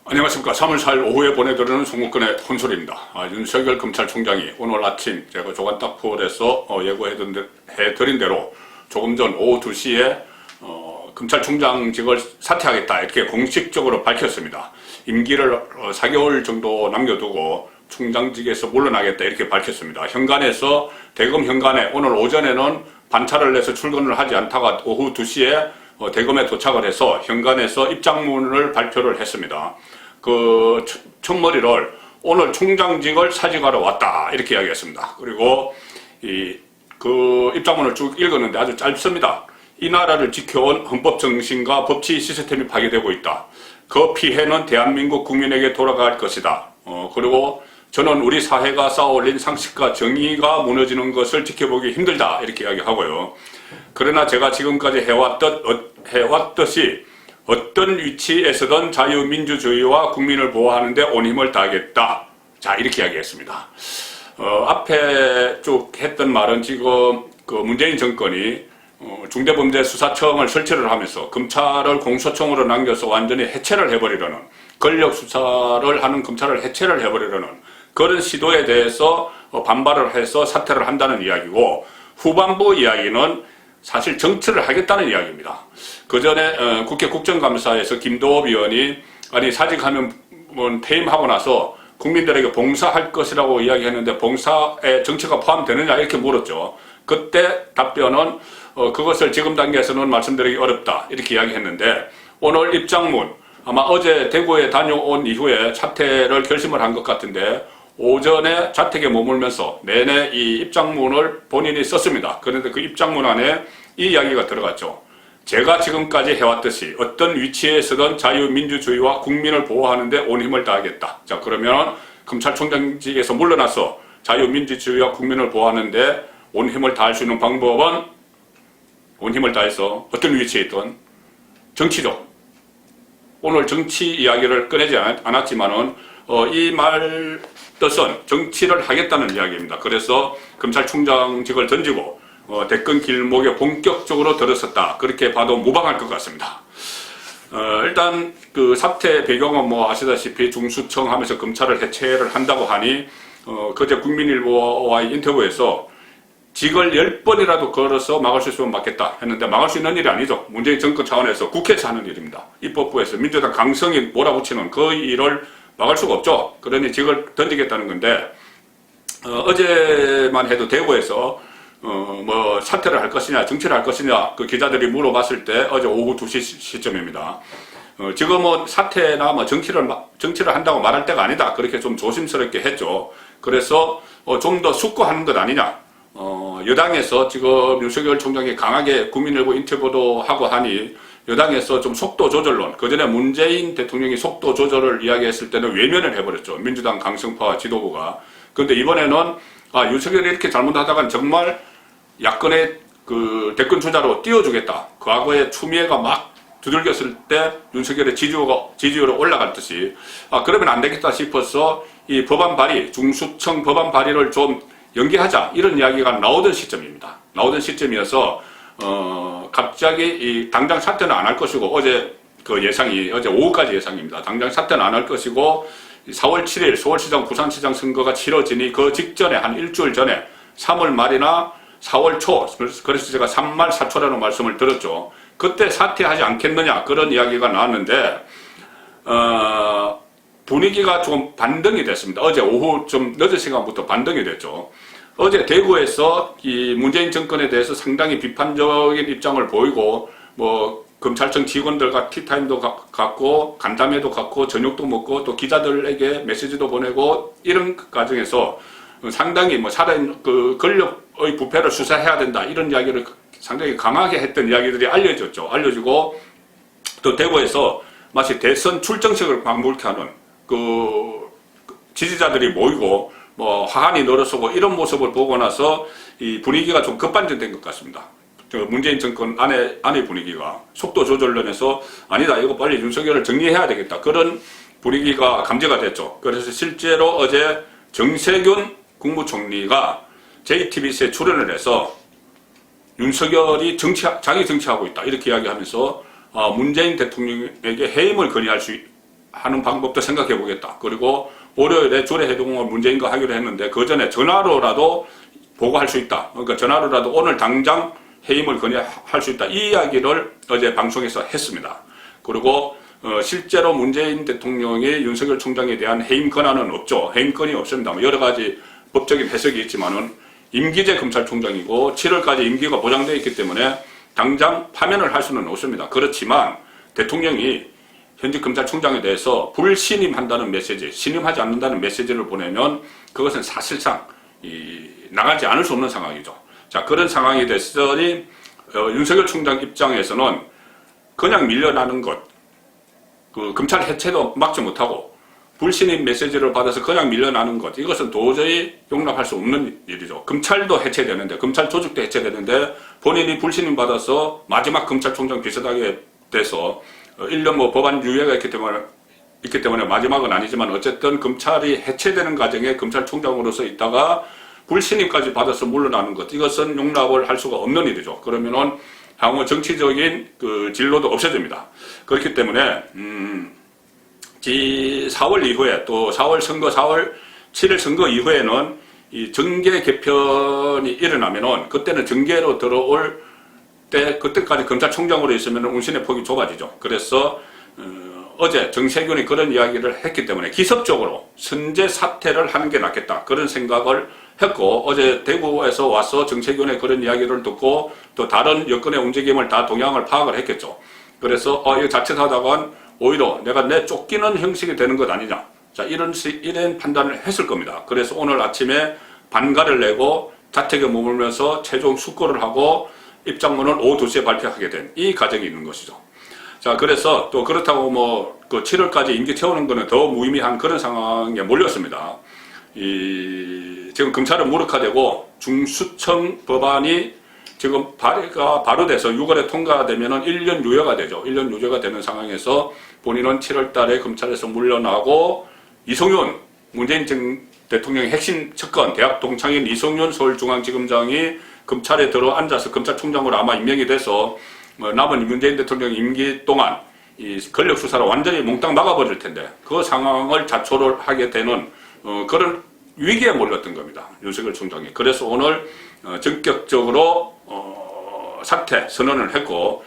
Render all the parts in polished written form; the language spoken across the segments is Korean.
안녕하십니까. 3월 4일 오후에 보내드리는 송국근의 혼소리입니다. 윤석열 검찰총장이 오늘 아침 제가 조간딱폴에서 예고해드린 대로 조금 전 오후 2시에 검찰총장직을 사퇴하겠다 이렇게 공식적으로 밝혔습니다. 임기를 4개월 정도 남겨두고 총장직에서 물러나겠다 이렇게 밝혔습니다. 현관에서 대검 현관에 오늘 오전에는 반차를 내서 출근을 하지 않다가 오후 2시에 대검에 도착을 해서 현관에서 입장문을 발표를 했습니다. 그 첫머리를 오늘 총장직을 사직하러 왔다 이렇게 이야기했습니다. 그리고 그 입장문을 쭉 읽었는데 아주 짧습니다. 이 나라를 지켜온 헌법 정신과 법치 시스템이 파괴되고 있다. 그 피해는 대한민국 국민에게 돌아갈 것이다. 그리고 저는 우리 사회가 쌓아올린 상식과 정의가 무너지는 것을 지켜보기 힘들다 이렇게 이야기하고요. 그러나 제가 지금까지 해왔듯이 어떤 위치에서든 자유민주주의와 국민을 보호하는 데 온 힘을 다하겠다. 자, 이렇게 이야기했습니다. 앞에 쭉 했던 말은 지금 그 문재인 정권이 중대범죄수사청을 설치를 하면서 검찰을 공소청으로 남겨서 완전히 해체를 해버리려는, 권력 수사를 하는 검찰을 해체를 해버리려는 그런 시도에 대해서 반발을 해서 사퇴를 한다는 이야기고, 후반부 이야기는 사실 정치를 하겠다는 이야기입니다. 그 전에 국회 국정감사에서 김도읍 의원이 아니 사직하면 퇴임하고 나서 국민들에게 봉사할 것이라고 이야기했는데 봉사에 정치가 포함되느냐 이렇게 물었죠. 그때 답변은 그것을 지금 단계에서는 말씀드리기 어렵다 이렇게 이야기했는데, 오늘 입장문 아마 어제 대구에 다녀온 이후에 사퇴를 결심을 한 것 같은데 오전에 자택에 머물면서 내내 이 입장문을 본인이 썼습니다. 그런데 그 입장문 안에 이 이야기가 들어갔죠. 제가 지금까지 해왔듯이 어떤 위치에서든 자유민주주의와 국민을 보호하는 데 온 힘을 다하겠다. 자, 그러면 검찰총장직에서 물러나서 자유민주주의와 국민을 보호하는 데 온 힘을 다할 수 있는 방법은 온 힘을 다해서 어떤 위치에 있든 정치죠. 오늘 정치 이야기를 꺼내지 않았지만은 이 말 뜻은 정치를 하겠다는 이야기입니다. 그래서 검찰총장직을 던지고 대권 길목에 본격적으로 들어섰다. 그렇게 봐도 무방할 것 같습니다. 일단 그 사태 배경은 뭐 아시다시피 중수청 하면서 검찰을 해체를 한다고 하니 그제 국민일보와의 인터뷰에서 직을 10번이라도 걸어서 막을 수 있으면 막겠다 했는데 막을 수 있는 일이 아니죠. 문재인 정권 차원에서 국회에서 하는 일입니다. 입법부에서 민주당 강성이 몰아붙이는 그 일을 막을 수가 없죠. 그러니 직을 던지겠다는 건데 어제만 해도 대구에서 뭐 사퇴를 할 것이냐 정치를 할 것이냐 그 기자들이 물어봤을 때 어제 오후 2시 시점입니다. 지금은 사퇴나 뭐 정치를 한다고 말할 때가 아니다. 그렇게 좀 조심스럽게 했죠. 그래서 좀 더 숙고하는 것 아니냐. 여당에서 지금 윤석열 총장이 강하게 국민일보 인터뷰도 하고 하니 여당에서 좀 속도 조절론, 그 전에 문재인 대통령이 속도 조절을 이야기했을 때는 외면을 해버렸죠. 민주당 강성파 지도부가. 그런데 이번에는 윤석열이 이렇게 잘못하다간 정말 야권의 그 대권 주자로 띄워주겠다. 과거에 추미애가 막 두들겼을 때 윤석열의 지지율이 올라갈 듯이 그러면 안 되겠다 싶어서 이 법안 발의, 중수청 법안 발의를 좀 연기하자 이런 이야기가 나오던 시점입니다. 나오던 시점이어서 갑자기 당장 사퇴는 안 할 것이고 어제 그 예상이 어제 오후까지 예상입니다. 당장 사퇴는 안 할 것이고 4월 7일 서울시장 부산시장 선거가 치러지니 그 직전에 한 일주일 전에 3월 말이나 4월 초 그래서 제가 3말 4초라는 말씀을 드렸죠. 그때 사퇴하지 않겠느냐 그런 이야기가 나왔는데 분위기가 좀 반등이 됐습니다. 어제 오후 좀 늦은 시간부터 반등이 됐죠. 어제 대구에서 이 문재인 정권에 대해서 상당히 비판적인 입장을 보이고 뭐 검찰청 직원들과 티타임도 갖고 간담회도 갖고 저녁도 먹고 또 기자들에게 메시지도 보내고 이런 과정에서 상당히 뭐 살아있는 그 권력의 부패를 수사해야 된다 이런 이야기를 상당히 강하게 했던 이야기들이 알려지고 또 대구에서 마치 대선 출정식을 방불케 하는 그 지지자들이 모이고 뭐 화환이 늘어서고 이런 모습을 보고 나서 이 분위기가 좀 급반전된 것 같습니다. 문재인 정권 안의 분위기가 속도 조절론에서 아니다 이거 빨리 윤석열을 정리해야 되겠다 그런 분위기가 감지가 됐죠. 그래서 실제로 어제 정세균 국무총리가 JTBC에 출연을 해서 윤석열이 자기 정치하고 있다 이렇게 이야기하면서 문재인 대통령에게 해임을 건의할 수 하는 방법도 생각해 보겠다. 그리고 월요일에 주례 회동을 문재인과 하기로 했는데 그 전에 전화로라도 보고할 수 있다. 그러니까 전화로라도 오늘 당장 해임을 건의할 수 있다. 이 이야기를 어제 방송에서 했습니다. 그리고 실제로 문재인 대통령이 윤석열 총장에 대한 해임 권한은 없죠. 해임권이 없습니다. 여러 가지 법적인 해석이 있지만은 임기제 검찰총장이고 7월까지 임기가 보장되어 있기 때문에 당장 파면을 할 수는 없습니다. 그렇지만 대통령이 현직 검찰총장에 대해서 불신임한다는 메시지, 신임하지 않는다는 메시지를 보내면 그것은 사실상 나가지 않을 수 없는 상황이죠. 자, 그런 상황이 됐으니 윤석열 총장 입장에서는 그냥 밀려나는 것, 그 검찰 해체도 막지 못하고 불신임 메시지를 받아서 그냥 밀려나는 것, 이것은 도저히 용납할 수 없는 일이죠. 검찰도 해체되는데, 검찰 조직도 해체되는데 본인이 불신임 받아서 마지막 검찰총장 비서하게 돼서 1년 뭐 법안 유예가 있기 때문에 마지막은 아니지만 어쨌든 검찰이 해체되는 과정에 검찰총장으로서 있다가 불신임까지 받아서 물러나는 것, 이것은 용납을 할 수가 없는 일이죠. 그러면은 향후 정치적인 그 진로도 없어집니다. 그렇기 때문에 4월 이후에 또 4월 선거, 4월 7일 선거 이후에는 이 정계 개편이 일어나면은 그때는 정계로 들어올 때 그때까지 검찰총장으로 있으면 운신의 폭이 좁아지죠. 그래서 어제 정세균이 그런 이야기를 했기 때문에 기습적으로 선제 사퇴를 하는 게 낫겠다, 그런 생각을 했고, 어제 대구에서 와서 정세균의 그런 이야기를 듣고 또 다른 여권의 움직임을 다 동향을 파악을 했겠죠. 그래서 이거 자칫하다간 오히려 내가 쫓기는 형식이 되는 것 아니냐, 자, 이런 판단을 했을 겁니다. 그래서 오늘 아침에 반가를 내고 자택에 머물면서 최종 숙고를 하고 입장문을 오후 2시에 발표하게 된 이 과정이 있는 것이죠. 자, 그래서 또 그렇다고 뭐 그 7월까지 임기 채우는 것은 더 무의미한 그런 상황에 몰렸습니다. 지금 검찰은 무력화되고 중수청 법안이 지금 발의가 바로 돼서 6월에 통과되면은 1년 유예가 되죠. 1년 유예가 되는 상황에서 본인은 7월 달에 검찰에서 물러나고 이성윤, 문재인 대통령의 핵심 측근, 대학 동창인 이성윤 서울중앙지검장이 검찰에 들어 앉아서 검찰총장으로 아마 임명이 돼서 남은 문재인 대통령 임기 동안 이 권력 수사를 완전히 몽땅 막아버릴 텐데 그 상황을 자초를 하게 되는 그런 위기에 몰렸던 겁니다. 윤석열 총장이. 그래서 오늘 전격적으로 사퇴 선언을 했고,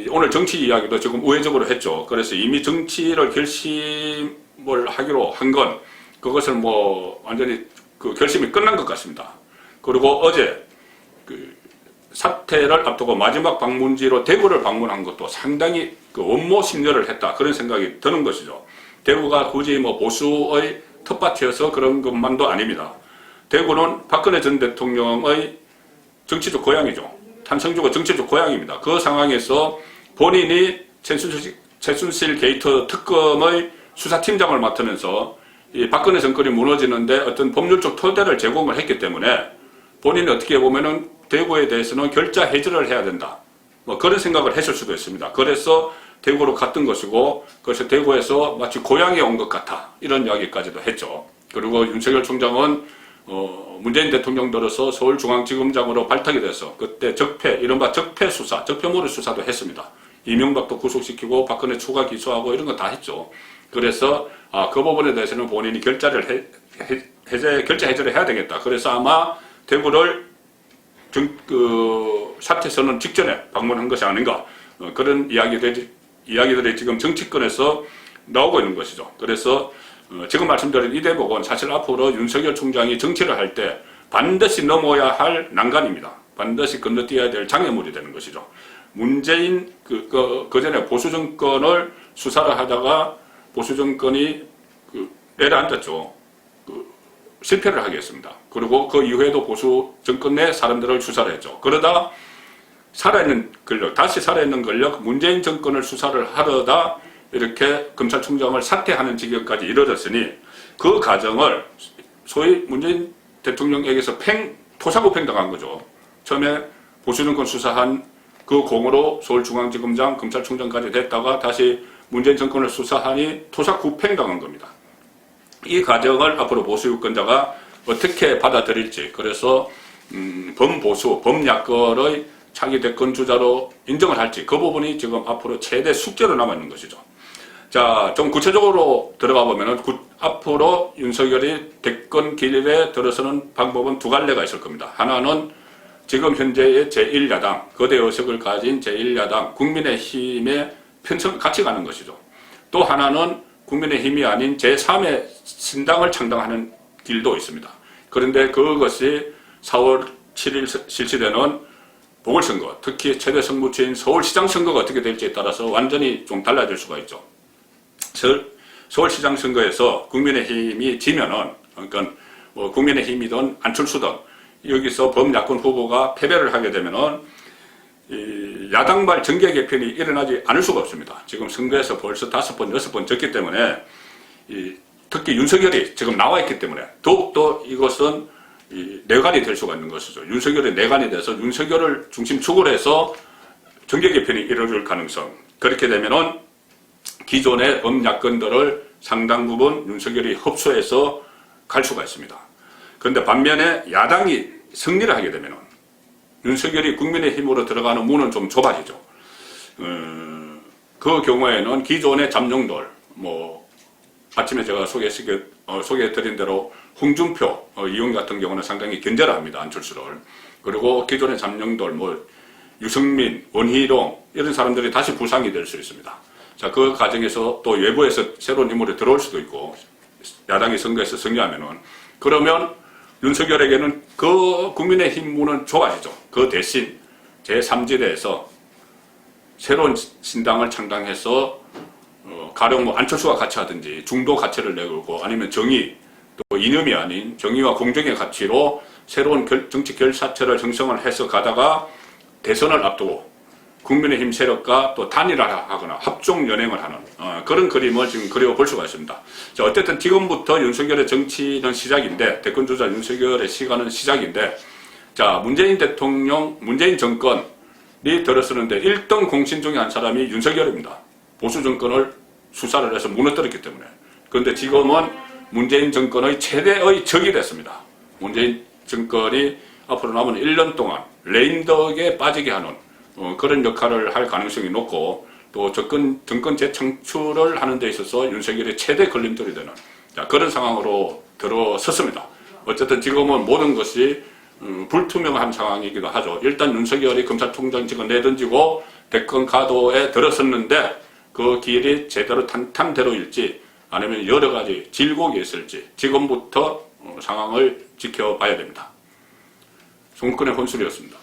오늘 정치 이야기도 지금 우회적으로 했죠. 그래서 이미 정치를 결심을 하기로 한 건 그것을 뭐 완전히 그 결심이 끝난 것 같습니다. 그리고 어제 그 사퇴를 앞두고 마지막 방문지로 대구를 방문한 것도 상당히 그 원모 심려를 했다, 그런 생각이 드는 것이죠. 대구가 굳이 뭐 보수의 텃밭이어서 그런 것만도 아닙니다. 대구는 박근혜 전 대통령의 정치적 고향이죠. 탄생주가 정치적 고향입니다. 그 상황에서 본인이 최순실 게이트 특검의 수사팀장을 맡으면서 이 박근혜 정권이 무너지는데 어떤 법률적 토대를 제공을 했기 때문에 본인이 어떻게 보면은 대구에 대해서는 결자 해지를 해야 된다, 뭐 그런 생각을 했을 수도 있습니다. 그래서 대구로 갔던 것이고, 그래서 대구에서 마치 고향에 온 것 같아, 이런 이야기까지도 했죠. 그리고 윤석열 총장은 문재인 대통령 들어서 서울중앙지검장으로 발탁이 돼서 그때 이른바 적폐 수사, 적폐몰이 수사도 했습니다. 이명박도 구속시키고 박근혜 추가 기소하고 이런 거 다 했죠. 그래서 그 부분에 대해서는 본인이 결자 해제를 해야 되겠다. 그래서 아마 대구를 사퇴 선언 직전에 방문한 것이 아닌가, 그런 이야기들이 지금 정치권에서 나오고 있는 것이죠. 그래서 지금 말씀드린 이 대목은 사실 앞으로 윤석열 총장이 정치를 할 때 반드시 넘어야 할 난간입니다. 반드시 건너뛰어야 될 장애물이 되는 것이죠. 문재인 그 전에 보수 정권을 수사를 하다가 보수 정권이 내려앉았죠. 실패를 하게 했습니다. 그리고 그 이후에도 보수 정권 내 사람들을 수사를 했죠. 그러다 다시 살아있는 권력, 문재인 정권을 수사를 하려다 이렇게 검찰총장을 사퇴하는 지경까지 이르렀으니 그 과정을 소위 문재인 대통령에게서 토사구팽당한 거죠. 처음에 보수정권 수사한 그 공으로 서울중앙지검장, 검찰총장까지 됐다가 다시 문재인 정권을 수사하니 토사구팽당한 겁니다. 이 과정을 앞으로 보수 유권자가 어떻게 받아들일지, 그래서 범보수, 범야권의 차기 대권 주자로 인정을 할지, 그 부분이 지금 앞으로 최대 숙제로 남아있는 것이죠. 자, 좀 구체적으로 들어가 보면은 앞으로 윤석열이 대권 기회에 들어서는 방법은 두 갈래가 있을 겁니다. 하나는 지금 현재의 제1야당, 거대 의석을 가진 제1야당 국민의힘에 같이 가는 것이죠. 또 하나는 국민의힘이 아닌 제3의 신당을 창당하는 길도 있습니다. 그런데 그것이 4월 7일 실시되는 보궐선거, 특히 최대 승부처인 서울시장 선거가 어떻게 될지에 따라서 완전히 좀 달라질 수가 있죠. 서울시장 선거에서 국민의힘이 지면은, 그러니까 뭐 국민의힘이든 안철수든 여기서 범야권 후보가 패배를 하게 되면은 이 야당발 정계 개편이 일어나지 않을 수가 없습니다. 지금 선거에서 벌써 5번, 6번 졌기 때문에 특히 윤석열이 지금 나와 있기 때문에 더욱더 이것은 내관이 될 수가 있는 것이죠. 윤석열의 내관이 돼서 윤석열을 중심축으로 해서 정계 개편이 이루어질 가능성. 그렇게 되면은 기존의 범야권들을 상당 부분 윤석열이 흡수해서 갈 수가 있습니다. 그런데 반면에 야당이 승리를 하게 되면은 윤석열이 국민의힘으로 들어가는 문은 좀 좁아지죠. 그 경우에는 기존의 잠룡들, 뭐 아침에 제가 소개해드린 대로 홍준표 의원 같은 경우는 상당히 견제를 합니다. 안철수를. 그리고 기존의 잠룡들, 뭐 유승민, 원희룡 이런 사람들이 다시 부상이 될 수 있습니다. 자, 그 과정에서 또 외부에서 새로운 인물이 들어올 수도 있고 야당이 선거에서 승리하면은 그러면 윤석열에게는 그 국민의힘 문은 좁아지죠. 그 대신 제3지대에서 새로운 신당을 창당해서 가령 뭐 안철수가 같이 하든지 중도 가치를 내걸고 아니면 정의 또 이념이 아닌 정의와 공정의 가치로 새로운 정치 결사체를 형성을 해서 가다가 대선을 앞두고 국민의힘 세력과 또 단일화하거나 합종 연행을 하는 그런 그림을 지금 그려볼 수가 있습니다. 자, 어쨌든 지금부터 윤석열의 정치는 시작인데 대권주자 윤석열의 시간은 시작인데 자, 문재인 대통령, 문재인 정권이 들어서는데 1등 공신 중에 한 사람이 윤석열입니다. 보수 정권을 수사를 해서 무너뜨렸기 때문에. 그런데 지금은 문재인 정권의 최대의 적이 됐습니다. 문재인 정권이 앞으로 남은 1년 동안 레임덕에 빠지게 하는 그런 역할을 할 가능성이 높고 또 정권 재창출을 하는 데 있어서 윤석열의 최대 걸림돌이 되는 그런 상황으로 들어섰습니다. 어쨌든 지금은 모든 것이 불투명한 상황이기도 하죠. 일단 윤석열이 검찰총장직을 내던지고 대권 가도에 들어섰는데 그 길이 제대로 탄탄대로일지 아니면 여러 가지 질곡이 있을지 지금부터 상황을 지켜봐야 됩니다. 정권의 혼술이었습니다.